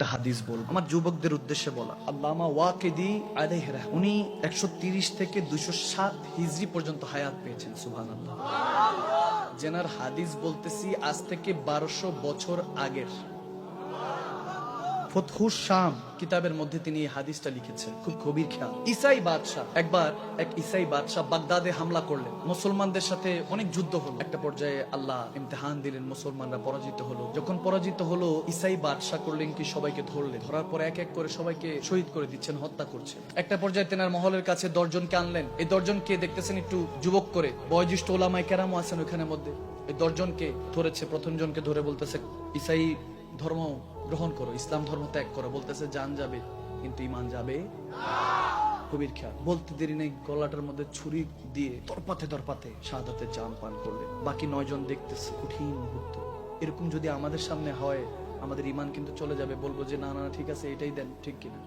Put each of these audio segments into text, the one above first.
একটা হাদিস বলবো আমার যুবকদের উদ্দেশ্যে বলা। আল্লামা ওয়াকিদি আলাইহির রাহমাতুল্লাহ, উনি 130 থেকে 207 হিজরি পর্যন্ত হায়াত পেয়েছেন। সুবহানাল্লাহ। জেনার হাদিস বলতেছি আজ থেকে 1200 বছর আগের। ফতহুস শাম কিতাবের মধ্যে তিনি এই হাদিসটা লিখেছেন। খুব গভীর খেয়াল। ঈসাই বাদশাহ একবার এক ঈসাই বাদশাহ বাগদাদে হামলা করলেন। মুসলমানদের সাথে অনেক যুদ্ধ হলো। একটা পর্যায়ে আল্লাহ ইমতিহান দিলেন, মুসলমানরা পরাজিত হলো। যখন পরাজিত হলো, ঈসাই বাদশাহ করলেন কি, সবাইকে ধরলেন। ধরার পর এক এক করে সবাইকে শহীদ করে দিচ্ছেন, হত্যা করছেন। একটা পর্যায়ে তেনার মহলের কাছে 10 জনকে আনলেন। এই 10 জনকে দেখতেছেন একটু যুবক করে, বয়োজ্যেষ্ঠ ওলামায়ে কেরামও আছেন ওখানের মধ্যে। এই 10 জনকে ধরেছে। প্রথম জনকে ধরে বলতেছে ঈসাই ধর্ম গ্রহণ করো, ইসলাম ধর্ম ত্যাগ করো। বলতেছে জান যাবে কিন্তু ঈমান যাবে কবির খেয়াল। বলতে দেরি নেই, গলাটার মধ্যে ছুরি দিয়ে দরপাতে শাহাদাতের জাম পান করলেন। বাকি 9 জন দেখতেছে। কঠিন মুহূর্ত। এরকম যদি আমাদের সামনে হয়, আমাদের ঈমান কিন্তু চলে যাবে। বলবো যে না না ঠিক আছে, এটাই দেন, ঠিক কিনা?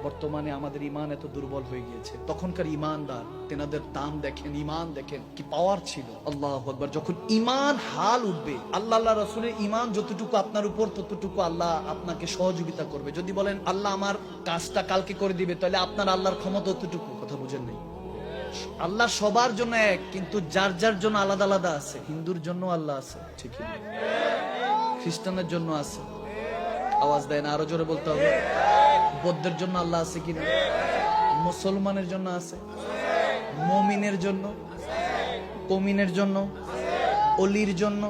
বর্তমানে আমাদের ঈমান এত দুর্বল হয়ে গিয়েছে। তখনকার ঈমানদার, তেনাদের দাম দেখেন, ঈমান দেখেন কি পাওয়ার ছিল। আল্লাহু আকবার। যখন ঈমান হাল উঠবে, আল্লাহ রাসূলের ঈমান যতটুকু আপনার উপর, ততটুকু আল্লাহ আপনাকে সহযোগিতা করবে। যদি বলেন আল্লাহ আমার কাজটা কালকে করে দিবে, তাহলে আপনার আল্লাহর ক্ষমতা ততটুকু। কথা বুঝেন নাই? আল্লাহ সবার জন্য এক, কিন্তু যার যার জন্য আলাদা আলাদা আছে। হিন্দুর জন্য আল্লাহ আছে, ঠিক না? খ্রিস্টানের জন্য আছে। আওয়াজ দেয় না, আরো জোরে বলতে হবে। বৌদ্ধের জন্য আল্লাহ আছে কিনা? মুসলমানের জন্য আছে, মুমিনের জন্য, কমিনের জন্য, অলির জন্য,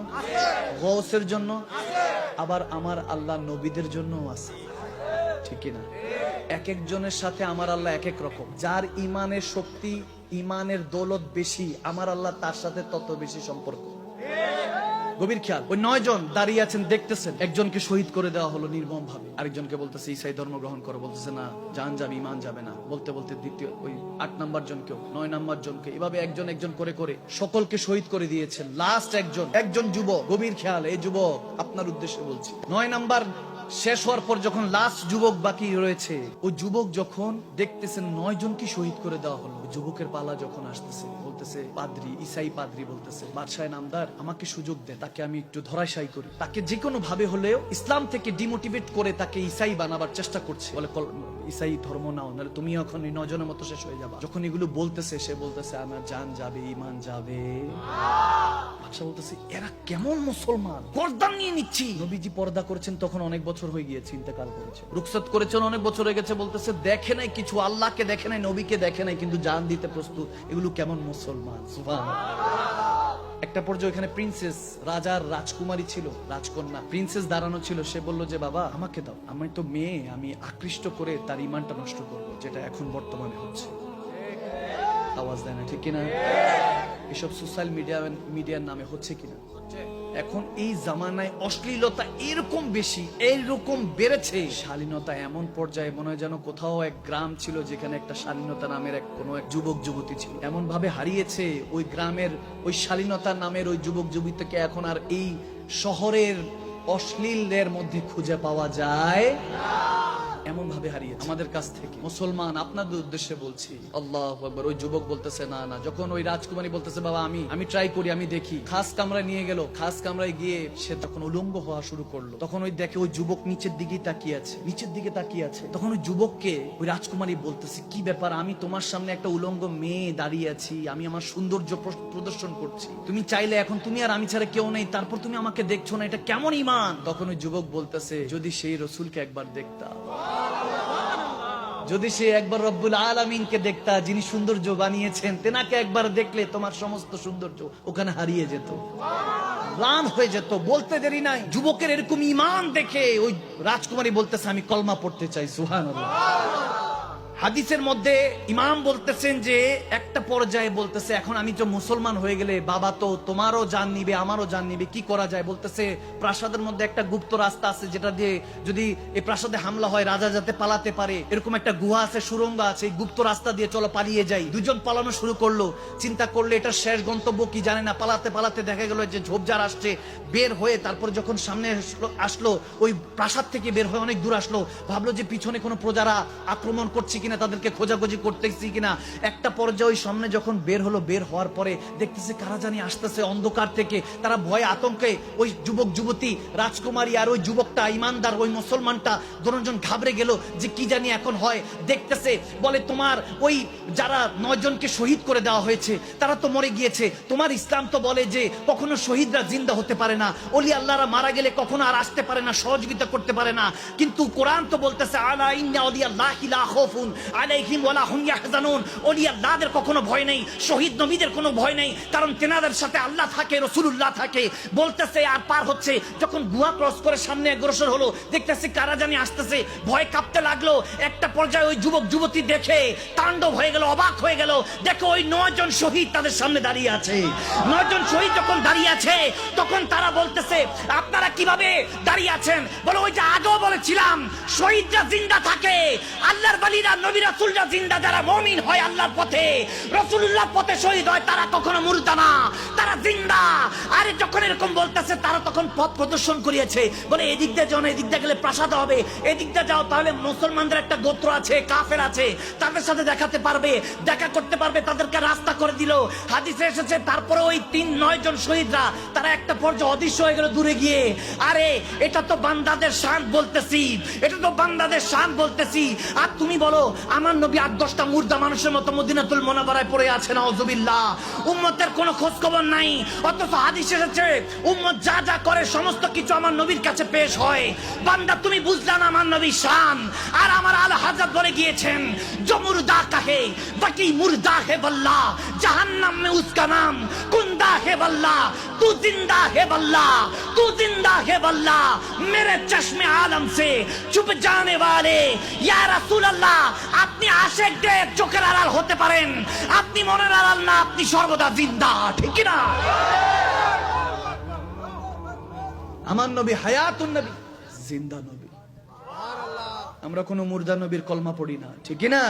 গৌসের জন্য, আবার আমার আল্লাহ নবীদের জন্য আছে, ঠিক কিনা? এক একজনের সাথে আমার আল্লাহ এক এক রকম। যার ইমানের শক্তি, ইমানের দৌলত বেশি, আমার আল্লাহ তার সাথে তত বেশি সম্পর্ক। গভীর খেয়াল। ওই 9 জন দাঁড়িয়ে আছেন, দেখতেছেন। একজনকে শহীদ করে দেওয়া হলো নির্মম ভাবে। আরেকজনকে বলতেছে ঈসাই ধর্ম গ্রহণ করো। বলতেছে না, জান যাবে, ঈমান যাবে না। বলতে বলতে দ্বিতীয় ওই 8 নাম্বার জনকেও, 9 নাম্বার জনকে, এভাবে একজন করে করে সকলকে শহীদ করে দিয়েছেন। লাস্ট একজন যুবক। গভীর খেয়াল। এই যুবক আপনার উদ্দেশ্যে বলছি। 9 নাম্বার শেষ হওয়ার পর যখন লাস্ট যুবক বাকি রয়েছে, ওই যুবক যখন দেখতেছেন 9 জনকে শহীদ করে দেওয়া হলো, যুবকের পালা যখন আসতেছে, বলতেছে পাদ্রী, ঈসাই পাদ্রী বলতেছে, বাদশাহ নামদার আমাকে সুযোগ দেন, তাকে আমি একটু ধরাশায়ী করি। তাকে যে কোনো ভাবে হলেও ইসলাম থেকে ডিমোটিভেট করে তাকে ঈসাই বানাবার চেষ্টা করছে। বলে ঈসাই ধর্ম নাও, নাহলে তুমি এখন 9 জনের মতো শেষ হয়ে যাবা। যখন এগুলো বলতেছে, সে বলতেছে আমার জান যাবে, ঈমান যাবে। বাদশাহ বলতেছে এরা কেমন মুসলমান, গর্দান নিয়ে নিচ্ছি। নবীজি পর্দা করেছেন তখন অনেক বছর হয়ে গিয়েছে, ইন্তেকাল করেছে। রুখসাত করেছেন অনেক বছর হয়ে গেছে। বলতেছে দেখে নাই কিছু, আল্লাহকে দেখে নাই, নবীকে দেখে নাই, কিন্তু জান দিতে প্রস্তুত। এগুলো কেমন মুসলমান? সুবহানাল্লাহ। একটা পর্যায়ে এখানে প্রিন্সেস, রাজার রাজকুমারী ছিল, রাজকন্যা প্রিন্সেস দাঁড়ানো ছিল। সে বলল যে বাবা আমাকে দাও, আমি তো মেয়ে, আমি আকৃষ্ট করে তার ঈমানটা নষ্ট করবো, যেটা এখন বর্তমানে হচ্ছে। আওয়াজ দেয় না, ঠিক কিনা? এসব সোশ্যাল মিডিয়ার নামে হচ্ছে কিনা? এখন এই জামানায় অশ্লীলতা এরকম বেশি, এইরকম বেড়েছে। শালীনতা এমন পর্যায়ে, মনে হয় যেন কোথাও এক গ্রাম ছিল যেখানে একটা শালীনতা নামের কোনো এক যুবক যুবতী ছিল। এমন ভাবে হারিয়েছে ওই গ্রামের ওই শালীনতা নামের ওই যুবক যুবতীকে এখন আর এই শহরের অশ্লীলের মধ্যে খুঁজে পাওয়া যায় এমন ভাবে হারিয়েছে আমাদের কাছ থেকে। মুসলমান আপনাদের উদ্দেশ্যে বলছি, আল্লাহু আকবার। ওই যুবক বলতেছে না না। যখন ওই রাজকুমারী বলতেছে বাবা আমি ট্রাই করি, আমি দেখি, খাস কামরায় নিয়ে গেল। খাস কামরায় গিয়ে সে যখন উলঙ্গ হওয়া শুরু করলো, তখন ওই দেখে ওই যুবক নিচের দিকে তাকিয়ে আছে। তখন ওই যুবককে ওই রাজকুমারী বলতেছে কি ব্যাপার, আমি তোমার সামনে একটা উলঙ্গ মেয়ে দাঁড়িয়ে আছি, আমি আমার সৌন্দর্য প্রদর্শন করছি, তুমি চাইলে এখন তুমি আর আমি ছাড়া কেউ নেই, তারপর তুমি আমাকে দেখছো না, এটা কেমন ঈমান? তখন ওই যুবক বলতেছে যদি সেই রসুলকে একবার দেখতা, যদি সে একবার রব্বুল আলামিনকে দেখতা, যিনি সৌন্দর্য বানিয়েছেন, তেনাকে একবার দেখলে তোমার সমস্ত সৌন্দর্য ওখানে হারিয়ে যেত, রান হয়ে যেত। বলতে দেরি নাই, যুবকের এরকম ঈমান দেখে ওই রাজকুমারী বলতেছে আমি কলমা পড়তে চাই। সুবহানাল্লাহ। হাদিসের মধ্যে ইমাম বলতেছেন যে একটা পর্যায়ে বলতেছে এখন আমি তো মুসলমান হয়ে গেলে বাবা তো তোমারও জান নিবে, আমারও জান নিবে, কি করা যায়? বলতেছে প্রাসাদের মধ্যে একটা গুপ্ত রাস্তা আছে, যেটা দিয়ে যদি এই প্রাসাদে হামলা হয় রাজা যাতে পালাতে পারে, এরকম একটা গুহা আছে, সুড়ঙ্গ আছে, এই গুপ্ত রাস্তা দিয়ে চলো পালিয়ে যাই। দুজন পালানো শুরু করলো। চিন্তা করলে এটা শেষ গন্তব্য কি জানে না, পালাতে পালাতে দেখা গেল যে ঝোপঝাড় আসছে। বের হয়ে তারপর যখন সামনে আসলো, ওই প্রাসাদ থেকে বের হয়ে অনেক দূর আসলো, ভাবলো যে পিছনে কোনো প্রজারা আক্রমণ করছে কিনা, তাদেরকে খোঁজাখুঁজি করতেছি কিনা। একটা পর্যায়ে ওই সামনে যখন বের হলো, বের হওয়ার পরে দেখতেছে কারা জানি আসতেছে অন্ধকার থেকে। তারা ভয়ে আতঙ্কে, ওই যুবক যুবতী, রাজকুমারী আর ওই যুবকটা ইমানদার ওই মুসলমানটা দুজন ঘাবড়ে গেল যে কি জানি এখন হয়। দেখতেছে, বলে তোমার ওই যারা 9 জনকে শহীদ করে দেওয়া হয়েছে তারা তো মরে গিয়েছে, তোমার ইসলাম তো বলে যে কখনো শহীদরা জিন্দা হতে পারে না, ওলি আল্লাহরা মারা গেলে কখনো আর আসতে পারে না, সহযোগিতা করতে পারে না, কিন্তু কোরআন তো বলতেছে আলা ইন্না আউলিয়াল্লাহি লা খাউফুন আলাইহিম ওয়ালা হুম ইয়াহজানুন। ওলি আল্লাহদের কখনো ভয় নেই, শহীদ নবীদের কোনো ভয় নেই, কারণ তেনাদের সাথে আল্লাহ থাকে, রাসূলুল্লাহ থাকে। বলতেছে আর পার হচ্ছে, যখন গুহা ক্রস করে সামনে অগ্রসর হলো, দেখতেছে কারা জানি আসতেছে, ভয় কাঁপতে লাগলো। একটা পর্যায়ে ওই যুবক যুবতী দেখে তাণ্ডব হয়ে গেল, অবাক হয়ে গেল। দেখো ওই 9 জন শহীদ তাদের সামনে দাঁড়িয়ে আছে। 9 জন শহীদ যখন দাঁড়িয়ে আছে, তখন তারা বলতেছে আপনারা কিভাবে দাঁড়িয়ে আছেন? বলে ওই যে আগেও বলেছিলাম শহীদরা জিন্দা থাকে, আল্লাহর ওলিরা নবী রাসূলরা জিন্দা, যারা মুমিন হয় আল্লাহর পথে রাসূলুল্লাহর পথে শহীদ হয় তারা কখনো মুর্দা না, তারা জিন্দা। আরে যখন এরকম বলতেছে, তারা তখন পথ প্রদর্শন করিয়েছে, বলে এদিক দিয়ে যাও না, এদিক দিয়ে গেলে প্রাসাদ হবে, এদিক দিয়ে যাও তাহলে মুসলমানদের একটা গোত্র আছে, কাফের আছে, তাদের সাথে দেখাতে পারবে, দেখা করতে পারবে, তাদেরকে রাস্তা করে দিল। হাদিসে এসেছে তারপরে ওই 9 জন শহীদরা তারা একটা পর্যায়ে অদৃশ্য হয়ে গেল দূরে গিয়ে। আরে এটা তো বান্দাদের শান বলতেছি, এটা তো বান্দাদের শান বলতেছি। আর তুমি বলো আমার নবী 8-10টা মুর্দা মানুষের মতো মদিনাতুল মুনাওয়ারায় পড়ে আছে, নাউজুবিল্লাহ। উম্মতের কোনো খোঁজ খবর নাই, অথচ হাদিসে এসেছে উম্মত যা যা করে সমস্ত কিছু আমার নবীর কাছে পেশ হয়। বান্দা তুমি বুঝলা না আমার নবীর শান। আর আমার আলা হযরত বলে গিয়েছেন जो मुर्दा कहे बाकी मुर्दा है वल्लाह, जहन्नम में उसका नाम कुंदा है वल्लाह, तू जिंदा है वल्लाह, तू जिंदा है वल्लाह, मेरे चश्मे आलम से छुप जाने वाले या रसूल अल्लाह। আপনি আশিকদের চোখের আড়াল হতে পারেন, আপনি মনের আড়াল না, আপনি সর্বদা জিন্দা, ঠিক কি না? আমার নবী হায়াতুন নবী, জিন্দা নবী। আমরা কোনো মুর্দা নবীর কলমা পড়ি না, ঠিক কি না?